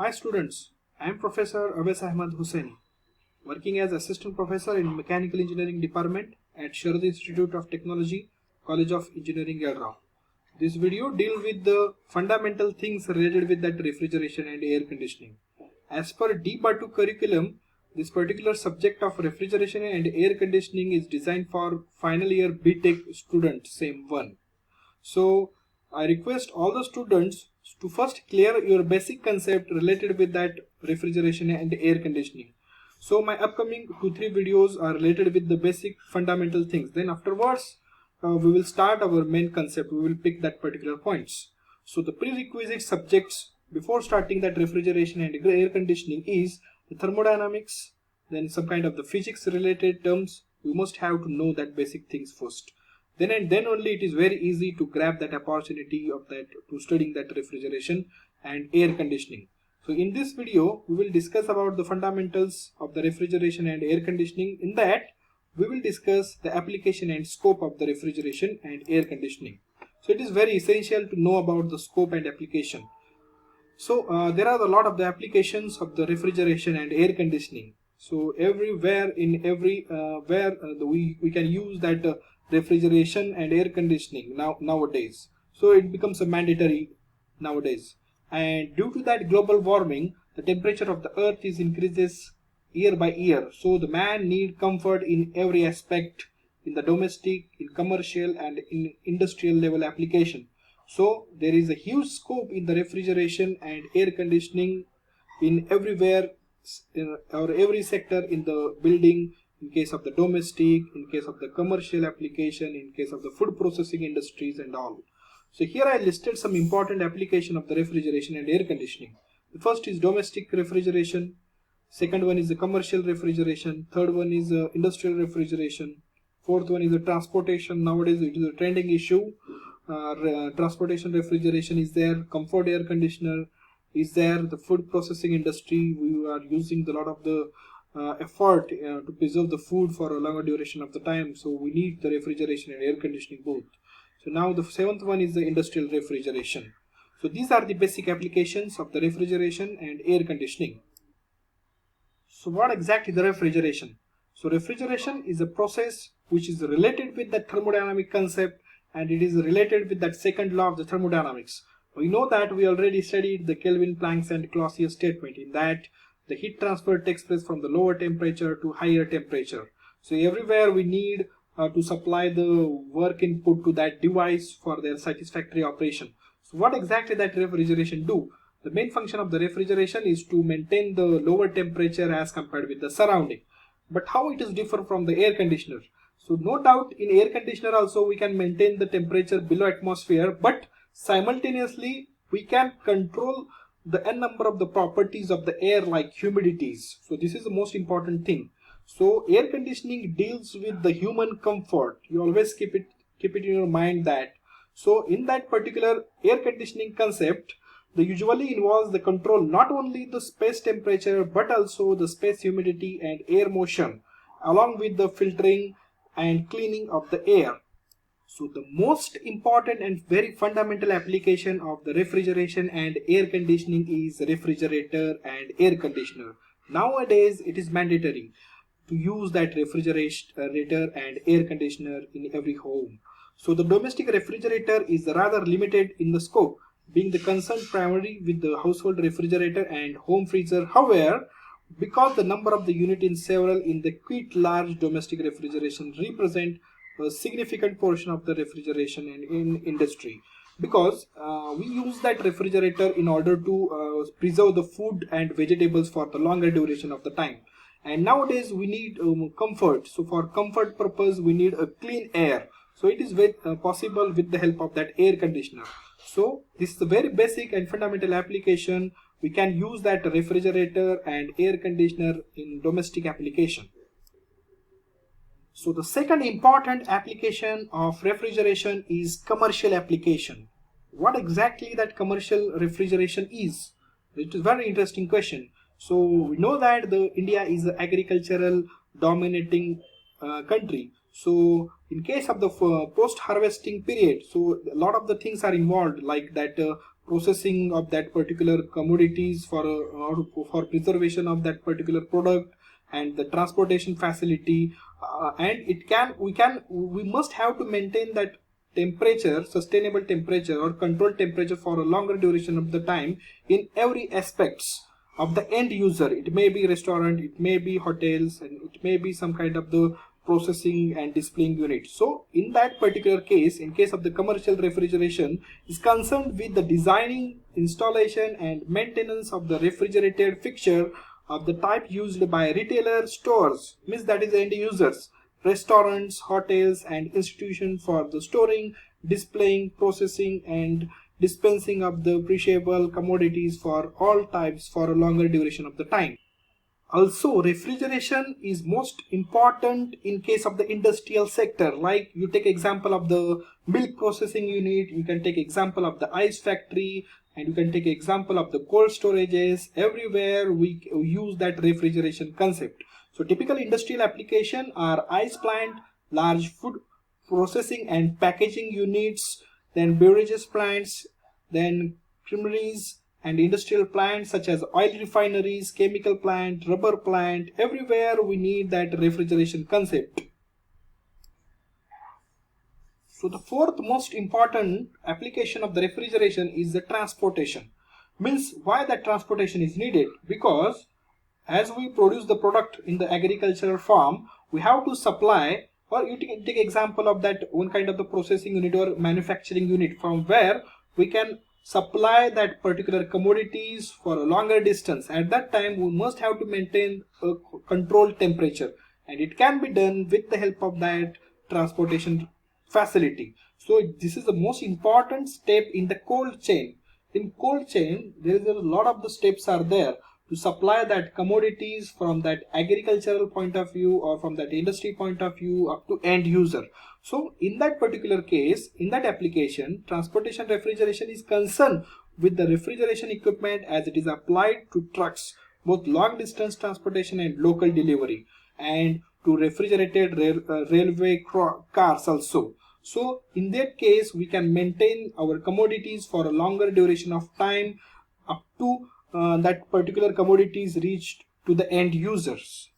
Hi students, I am Professor Awais Ahmad Hussaini, working as Assistant Professor in Mechanical Engineering Department at Sharad Institute of Technology, College of Engineering, Yalra. This video deals with the fundamental things related with that refrigeration and air conditioning. As per D2 curriculum, this particular subject of refrigeration and air conditioning is designed for final year BTech students, same one. So I request all the students to first clear your basic concept related with that refrigeration and air conditioning. So my upcoming 2-3 videos are related with the basic fundamental things. Then afterwards we will start our main concept. We will pick that particular points. So the prerequisite subjects before starting that refrigeration and air conditioning is the thermodynamics, then some kind of the physics related terms. We must have to know that basic things first. Then and then only it is very easy to grab that opportunity of that to studying that refrigeration and air conditioning. So in this video we will discuss about the fundamentals of the refrigeration and air conditioning. In that we will discuss the application and scope of the refrigeration and air conditioning. So it is very essential to know about the scope and application. So there are a lot of the applications of the refrigeration and air conditioning. So everywhere in every we can use that refrigeration and air conditioning nowadays. So it becomes a mandatory nowadays. And due to that global warming, the temperature of the earth is increases year by year. So the man need comfort in every aspect, in the domestic, in commercial and in industrial level application. So there is a huge scope in the refrigeration and air conditioning in everywhere or every sector in the building, in case of the domestic, in case of the commercial application, in case of the food processing industries and all. So here I listed some important application of the refrigeration and air conditioning. The first is domestic refrigeration, second one is the commercial refrigeration, third one is industrial refrigeration, fourth one is the transportation. Nowadays it is a trending issue. Transportation refrigeration is there, comfort air conditioner is there, the food processing industry, we are using a lot of the effort to preserve the food for a longer duration of the time, so we need the refrigeration and air conditioning both. So now the seventh one is the industrial refrigeration. So these are the basic applications of the refrigeration and air conditioning. So what exactly the refrigeration? So refrigeration is a process which is related with the thermodynamic concept, and it is related with that second law of the thermodynamics. We know that we already studied the Kelvin, Planck's and Clausius statement, in that the heat transfer takes place from the lower temperature to higher temperature. So everywhere we need to supply the work input to that device for their satisfactory operation. So what exactly that refrigeration do? The main function of the refrigeration is to maintain the lower temperature as compared with the surrounding. But how it is different from the air conditioner? So no doubt in air conditioner also we can maintain the temperature below atmosphere, but simultaneously we can control the n number of the properties of the air like humidities. So this is the most important thing. So air conditioning deals with the human comfort. You always keep it in your mind that. So in that particular air conditioning concept, they usually involves the control not only the space temperature but also the space humidity and air motion, along with the filtering and cleaning of the air. So the most important and very fundamental application of the refrigeration and air conditioning is refrigerator and air conditioner. Nowadays it is mandatory to use that refrigerator and air conditioner in every home. So the domestic refrigerator is rather limited in the scope, being the concern primarily with the household refrigerator and home freezer. However, because the number of the unit in several in the quite large domestic refrigeration represent a significant portion of the refrigeration and in industry, because we use that refrigerator in order to preserve the food and vegetables for the longer duration of the time. And nowadays we need comfort. So for comfort purpose we need a clean air. So it is possible with the help of that air conditioner. So this is a very basic and fundamental application. We can use that refrigerator and air conditioner in domestic application. So the second important application of refrigeration is commercial application. What exactly that commercial refrigeration is? It is a very interesting question. So we know that India is an agricultural dominating country. So in case of the post-harvesting period, so a lot of the things are involved, like that processing of that particular commodities for preservation of that particular product, and the transportation facility, and we must have to maintain that temperature, sustainable temperature or controlled temperature for a longer duration of the time in every aspects of the end user. It may be restaurant, it may be hotels, and it may be some kind of the processing and displaying unit. So in that particular case, in case of the commercial refrigeration, is concerned with the designing, installation and maintenance of the refrigerated fixture of the type used by retailer stores, means that is end users, restaurants, hotels and institutions for the storing, displaying, processing and dispensing of the perishable commodities for all types for a longer duration of the time. Also, refrigeration is most important in case of the industrial sector. Like you take example of the milk processing unit, you can take example of the ice factory, and you can take example of the cold storages. Everywhere we use that refrigeration concept. So typical industrial application are ice plant, large food processing and packaging units, then beverages plants, then creameries and industrial plants such as oil refineries, chemical plant, rubber plant. Everywhere we need that refrigeration concept. So the fourth most important application of the refrigeration is the transportation. Means why that transportation is needed? Because as we produce the product in the agricultural farm, we have to supply, or you take example of that one kind of the processing unit or manufacturing unit from where we can supply that particular commodities for a longer distance. At that time we must have to maintain a controlled temperature, and it can be done with the help of that transportation facility. So this is the most important step in the cold chain. In cold chain there is a lot of the steps are there to supply that commodities from that agricultural point of view or from that industry point of view up to end user. So in that particular case, in that application, transportation refrigeration is concerned with the refrigeration equipment as it is applied to trucks, both long distance transportation and local delivery, and to refrigerated railway cars also. So in that case we can maintain our commodities for a longer duration of time up to that particular commodities reached to the end users.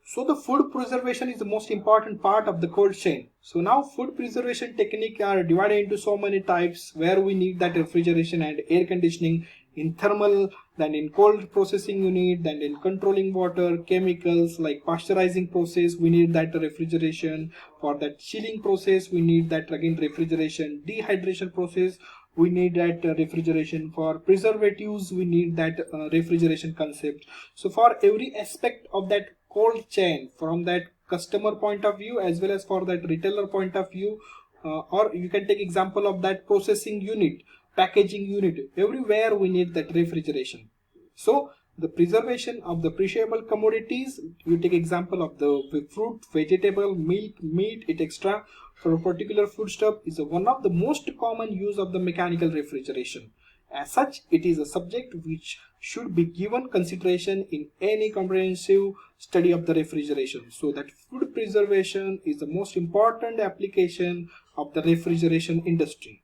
So the food preservation is the most important part of the cold chain. So now food preservation technique are divided into so many types where we need that refrigeration and air conditioning in thermal, then in cold processing unit, then in controlling water, chemicals like pasteurizing process, we need that refrigeration. For that chilling process, we need that again refrigeration. Dehydration process, we need that refrigeration. For preservatives, we need that refrigeration concept. So for every aspect of that cold chain, from that customer point of view as well as for that retailer point of view, or you can take example of that processing unit, packaging unit, everywhere we need that refrigeration. So the preservation of the perishable commodities, you take example of the fruit, vegetable, milk, meat, etc. for a particular foodstuff is one of the most common use of the mechanical refrigeration. As such, it is a subject which should be given consideration in any comprehensive study of the refrigeration. So that food preservation is the most important application of the refrigeration industry.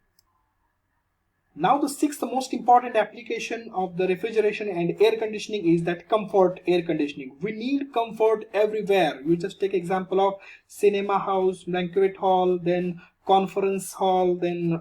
Now the sixth most important application of the refrigeration and air conditioning is that comfort air conditioning. We need comfort everywhere. You just take example of cinema house, banquet hall, then conference hall, then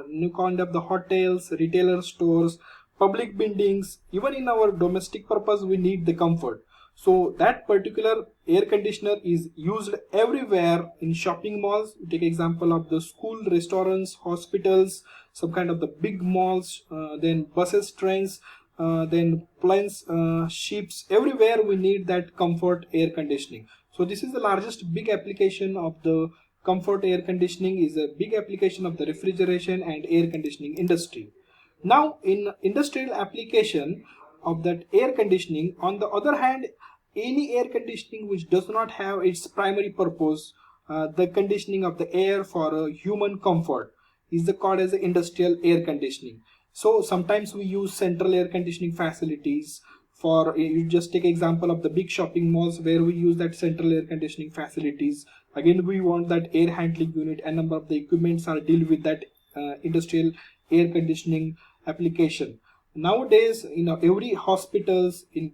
new kind of the hotels, retailer stores, public buildings. Even in our domestic purpose we need the comfort. So that particular air conditioner is used everywhere in shopping malls. Take example of the school, restaurants, hospitals, some kind of the big malls, then buses, trains, then planes, ships. Everywhere we need that comfort air conditioning. So this is the largest big application of the comfort air conditioning, is a big application of the refrigeration and air conditioning industry. Now in industrial application of that air conditioning, on the other hand, any air conditioning which does not have its primary purpose, the conditioning of the air for human comfort, is called as industrial air conditioning. So sometimes we use central air conditioning facilities. For you just take example of the big shopping malls where we use that central air conditioning facilities. Again we want that air handling unit, and number of the equipments are deal with that industrial air conditioning application. Nowadays, in every hospitals, in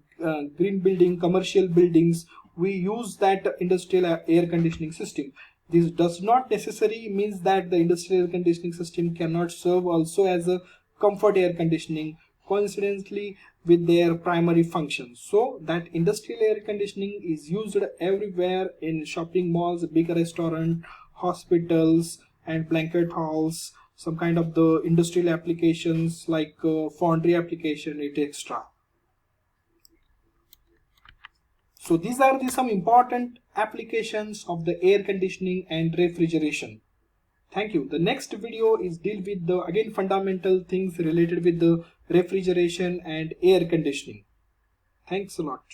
green building, commercial buildings, we use that industrial air conditioning system. This does not necessarily means that the industrial air conditioning system cannot serve also as a comfort air conditioning, coincidentally with their primary function. So that industrial air conditioning is used everywhere in shopping malls, big restaurant, hospitals and blanket halls, some kind of the industrial applications like foundry application, etc. So these are some important applications of the air conditioning and refrigeration. Thank you. The next video is deal with the again fundamental things related with the refrigeration and air conditioning. Thanks a lot.